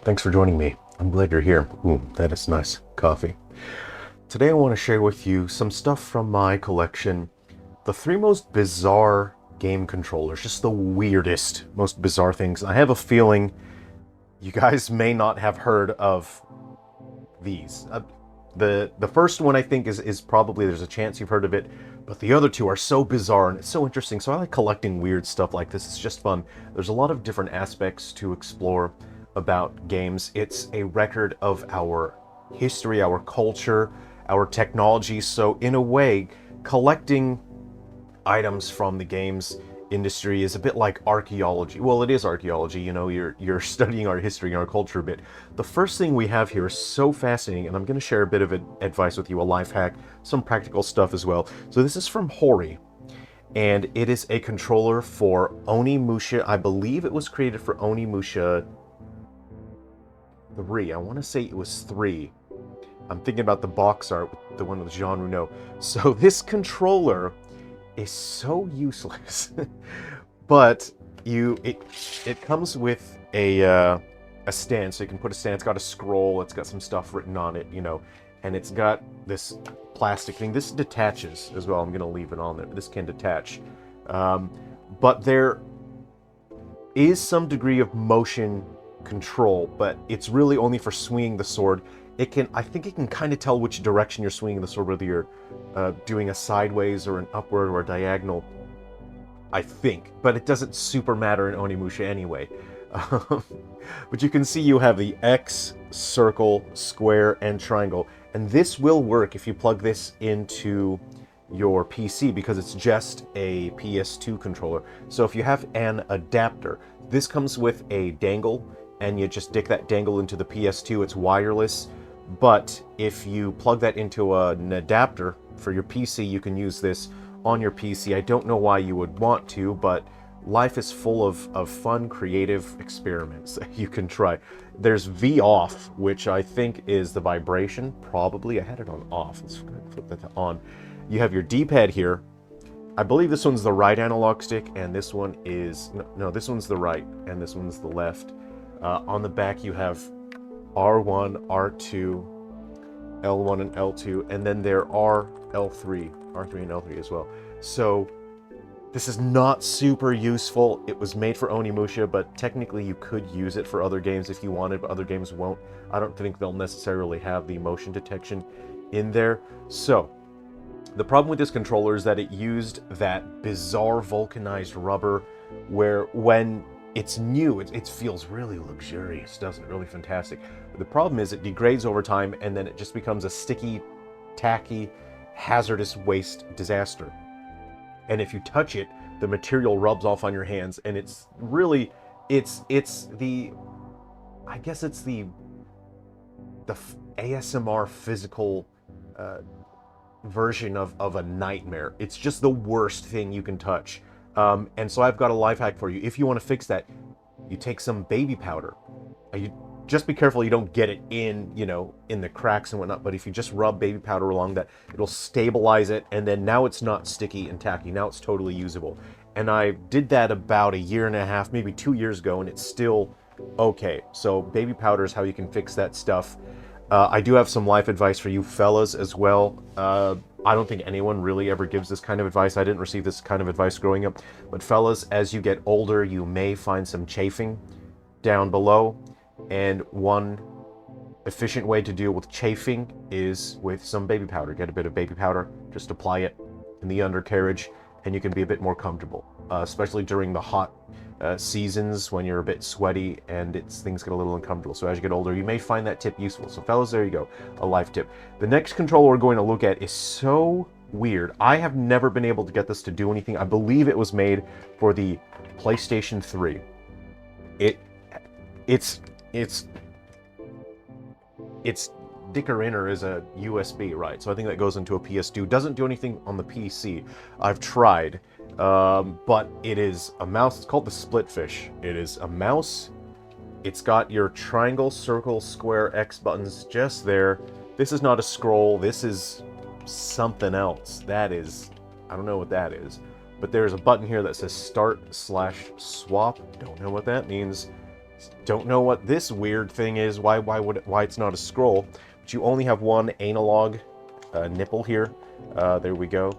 Thanks for joining me. I'm glad you're here. Ooh, that is nice coffee. Today I want to share with you some stuff from my collection. The three most bizarre game controllers, just the weirdest, most bizarre things. I have a feeling you guys may not have heard of these. The first one I think is probably, there's a chance you've heard of it, but the other two are so bizarre and it's so interesting. So I like collecting weird stuff like this. It's just fun. There's a lot of different aspects to explore about games. It's a record of our history, our culture, our technology. So in a way, collecting items from the games industry is a bit like archaeology. Well, it is archaeology, you know, you're studying our history and our culture a bit. The first thing we have here is so fascinating, and I'm going to share a bit of advice with you, a life hack, some practical stuff as well. So this is from Hori, and it is a controller for Onimusha. I believe it was created for Onimusha 3. I want to say it was 3. I'm thinking about the box art, the one with Jean Reno. So this controller is so useless, but it comes with a stand, so you can put a stand. It's got a scroll, it's got some stuff written on it, you know, and it's got this plastic thing. This detaches as well. I'm gonna leave it on there. This can detach, but there is some degree of motion control, but it's really only for swinging the sword. I think it can kind of tell which direction you're swinging the sword, whether you're doing a sideways or an upward or a diagonal, I think. But it doesn't super matter in Onimusha anyway. But you can see you have the X, circle, square, and triangle. And this will work if you plug this into your PC, because it's just a PS2 controller. So if you have an adapter, this comes with a dangle, and you just stick that dangle into the PS2. It's wireless. But if you plug that into an adapter for your PC, you can use this on your PC. I don't know why you would want to, but life is full of fun, creative experiments that you can try. There's V off, which I think is the vibration, probably. I had it on off. Let's flip that to on. You have your D-pad here. I believe this one's the right analog stick, and this one is... No, this one's the right, and this one's the left. On the back, you have R1, R2, L1 and L2, and then there are R3 and L3 as well. So this is not super useful. It was made for Onimusha, but technically you could use it for other games if you wanted, but other games won't. I don't think they'll necessarily have the motion detection in there. So the problem with this controller is that it used that bizarre vulcanized rubber where when it's new, it feels really luxurious, doesn't it? Really fantastic. But the problem is it degrades over time, and then it just becomes a sticky, tacky, hazardous waste disaster. And if you touch it, the material rubs off on your hands, and it's really, it's the, I guess it's the ASMR physical version of a nightmare. It's just the worst thing you can touch. And so I've got a life hack for you. If you want to fix that, you take some baby powder. You just be careful you don't get it in, you know, in the cracks and whatnot. But if you just rub baby powder along that, it'll stabilize it. And then now it's not sticky and tacky. Now it's totally usable. And I did that about 1.5 years, maybe 2 years ago, and it's still okay. So baby powder is how you can fix that stuff. I do have some life advice for you fellas as well. I don't think anyone really ever gives this kind of advice. I didn't receive this kind of advice growing up. But fellas, as you get older, you may find some chafing down below. And one efficient way to deal with chafing is with some baby powder. Get a bit of baby powder, just apply it in the undercarriage, and you can be a bit more comfortable, especially during the hot seasons when you're a bit sweaty and things get a little uncomfortable. So as you get older, you may find that tip useful. So fellas, there you go, a life tip. The next controller we're going to look at is so weird. I have never been able to get this to do anything. I believe it was made for the PlayStation 3. Its dicker inner is a USB, right? So I think that goes into a PS2. Doesn't do anything on the PC. I've tried. But it is a mouse. It's called the Splitfish. It is a mouse. It's got your triangle, circle, square, X buttons just there. This is not a scroll. This is something else. That is, I don't know what that is. But there's a button here that says start/swap. Don't know what that means. Don't know what this weird thing is, why it's not a scroll. But you only have one analog nipple here. There we go.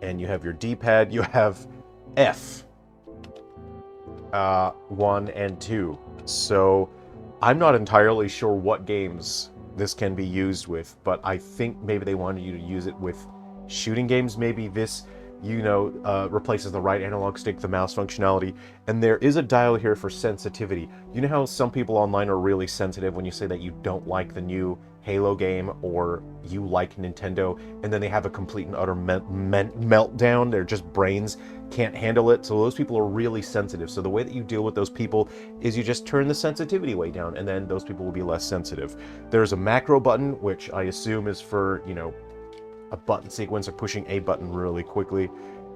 And you have your D-pad. You have F. 1 and 2. So I'm not entirely sure what games this can be used with, but I think maybe they wanted you to use it with shooting games. Maybe this, replaces the right analog stick, the mouse functionality, and there is a dial here for sensitivity. You know how some people online are really sensitive when you say that you don't like the new Halo game or you like Nintendo, and then they have a complete and utter meltdown. Their just brains can't handle it. So those people are really sensitive. So the way that you deal with those people is you just turn the sensitivity way down, and then those people will be less sensitive. There's a macro button, which I assume is for, a button sequence or pushing a button really quickly.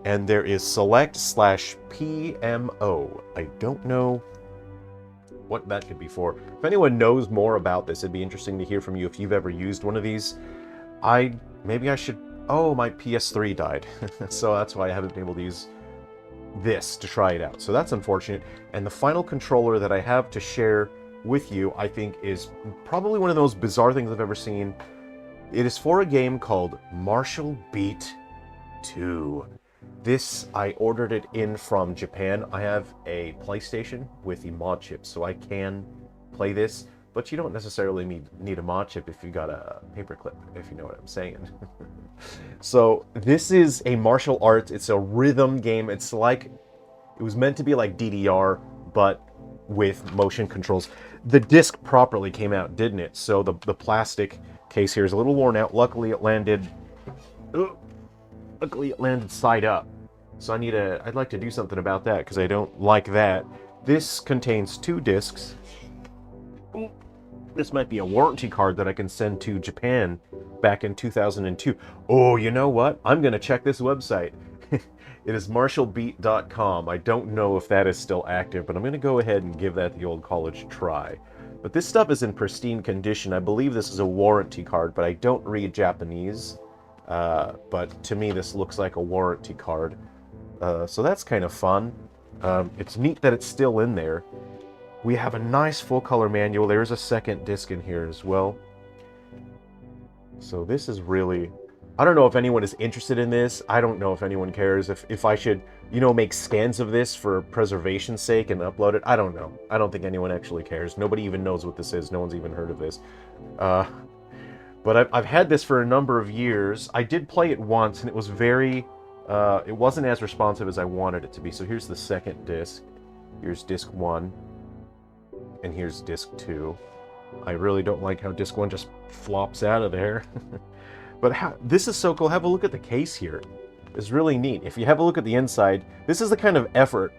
And there is select/PMO. I don't know what that could be for. If anyone knows more about this, it'd be interesting to hear from you if you've ever used one of these. Maybe I should... Oh, my PS3 died. So that's why I haven't been able to use this to try it out. So that's unfortunate. And the final controller that I have to share with you, I think, is probably one of the most bizarre things I've ever seen. It is for a game called Martial Beat 2. This, I ordered it in from Japan. I have a PlayStation with the mod chip, so I can play this, but you don't necessarily need a mod chip if you got a paperclip, if you know what I'm saying. So this is a martial arts, it's a rhythm game. It's like, it was meant to be like DDR, but with motion controls. The disc properly came out, didn't it? So the plastic case here is a little worn out. Luckily it landed side up. So I'd like to do something about that because I don't like that. This contains 2 discs. This might be a warranty card that I can send to Japan back in 2002. Oh, you know what? I'm going to check this website. It is martialbeat.com. I don't know if that is still active, but I'm going to go ahead and give that the old college try. But this stuff is in pristine condition. I believe this is a warranty card, but I don't read Japanese. But to me, this looks like a warranty card. So that's kind of fun. It's neat that it's still in there. We have a nice full-color manual. There's a second disc in here as well. So this is really... I don't know if anyone is interested in this. I don't know if anyone cares. If I should, make scans of this for preservation's sake and upload it. I don't know. I don't think anyone actually cares. Nobody even knows what this is. No one's even heard of this. But I've had this for a number of years. I did play it once, and it was very... it wasn't as responsive as I wanted it to be. So here's the second disc. Here's disc 1. And here's disc 2. I really don't like how disc 1 just flops out of there. But this is so cool. Have a look at the case here. It's really neat. If you have a look at the inside, this is the kind of effort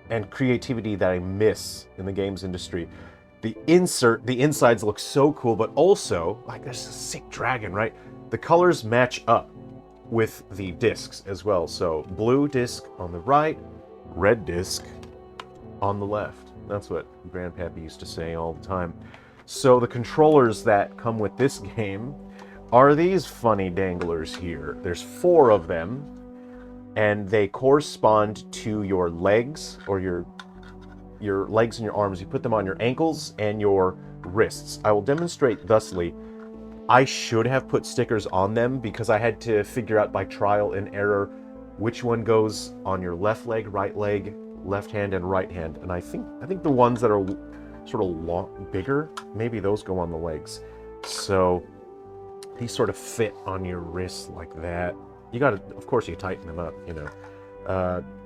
and creativity that I miss in the games industry. The insides look so cool, but also, like, there's a sick dragon, right? The colors match up with the discs as well. So blue disc on the right, red disc on the left. That's what Grandpappy used to say all the time. So the controllers that come with this game are these funny danglers here. There's 4 of them, and they correspond to your legs, or your legs and your arms. You put them on your ankles and your wrists. I will demonstrate thusly. I should have put stickers on them because I had to figure out by trial and error which one goes on your left leg, left hand, and right hand. And I think the ones that are sort of bigger, maybe those go on the legs. So these sort of fit on your wrist like that. You gotta, of course, you tighten them up,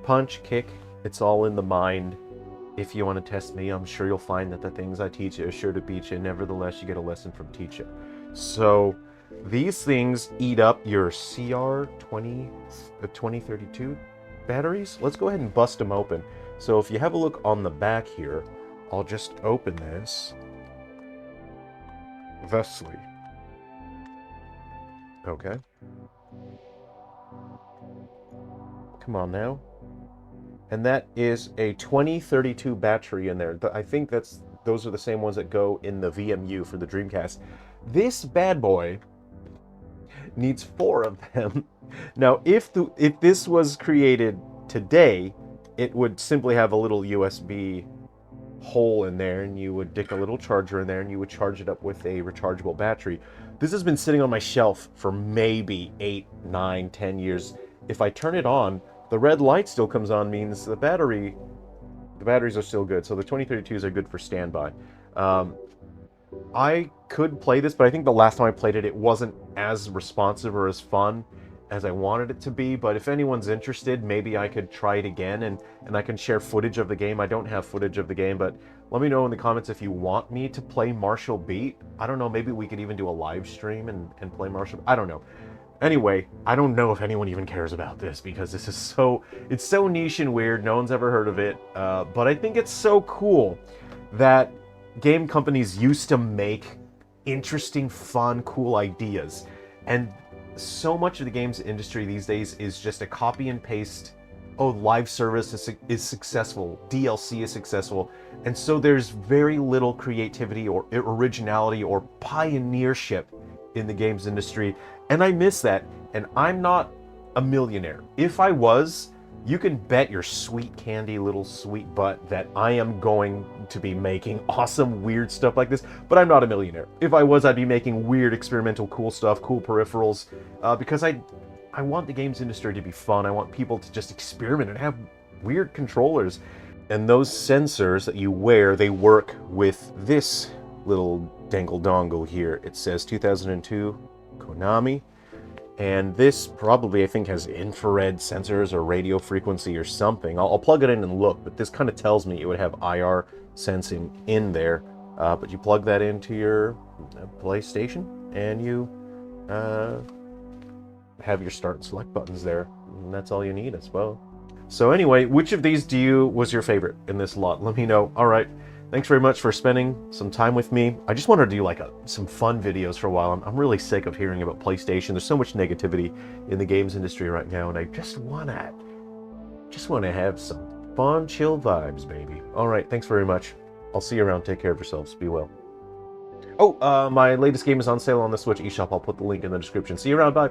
Punch, kick, it's all in the mind. If you want to test me, I'm sure you'll find that the things I teach you are sure to beat you. Nevertheless, you get a lesson from teacher. So these things eat up your CR2032 batteries. Let's go ahead and bust them open. So if you have a look on the back here, I'll just open this thusly. Okay. Come on now. And that is a 2032 battery in there. I think those are the same ones that go in the VMU for the Dreamcast. This bad boy needs 4 of them. Now, if this was created today, it would simply have a little USB hole in there, and you would dig a little charger in there, and you would charge it up with a rechargeable battery. This has been sitting on my shelf for maybe 8, 9, 10 years. If I turn it on, the red light still comes on, means the batteries are still good. So the 2032s are good for standby. I could play this, but I think the last time I played it, it wasn't as responsive or as fun as I wanted it to be. But if anyone's interested, maybe I could try it again, and I can share footage of the game. I don't have footage of the game, but let me know in the comments if you want me to play Martial Beat. I don't know, maybe we could even do a live stream and play Martial. I don't know. Anyway, I don't know if anyone even cares about this, because this is it's so niche and weird. No one's ever heard of it. But I think it's so cool that game companies used to make interesting, fun, cool ideas. And so much of the games industry these days is just a copy and paste. Oh, live service is successful, DLC is successful, and so there's very little creativity or originality or pioneership in the games industry, and I miss that. And I'm not a millionaire. If I was, you can bet your sweet candy little sweet butt that I am going to be making awesome weird stuff like this, but I'm not a millionaire. If I was, I'd be making weird experimental cool stuff, cool peripherals, because I want the games industry to be fun. I want people to just experiment and have weird controllers. And those sensors that you wear, they work with this little dangle dongle here. It says 2002 Konami. And this probably, I think, has infrared sensors or radio frequency or something. I'll plug it in and look, but this kind of tells me it would have IR sensing in there. But you plug that into your PlayStation, and you have your start and select buttons there. And that's all you need, I suppose. So anyway, which of these was your favorite in this lot? Let me know. All right. Thanks very much for spending some time with me. I just wanted to do like some fun videos for a while. I'm really sick of hearing about PlayStation. There's so much negativity in the games industry right now, and I just wanna have some fun, chill vibes, baby. All right, thanks very much. I'll see you around. Take care of yourselves. Be well. Oh, my latest game is on sale on the Switch eShop. I'll put the link in the description. See you around. Bye.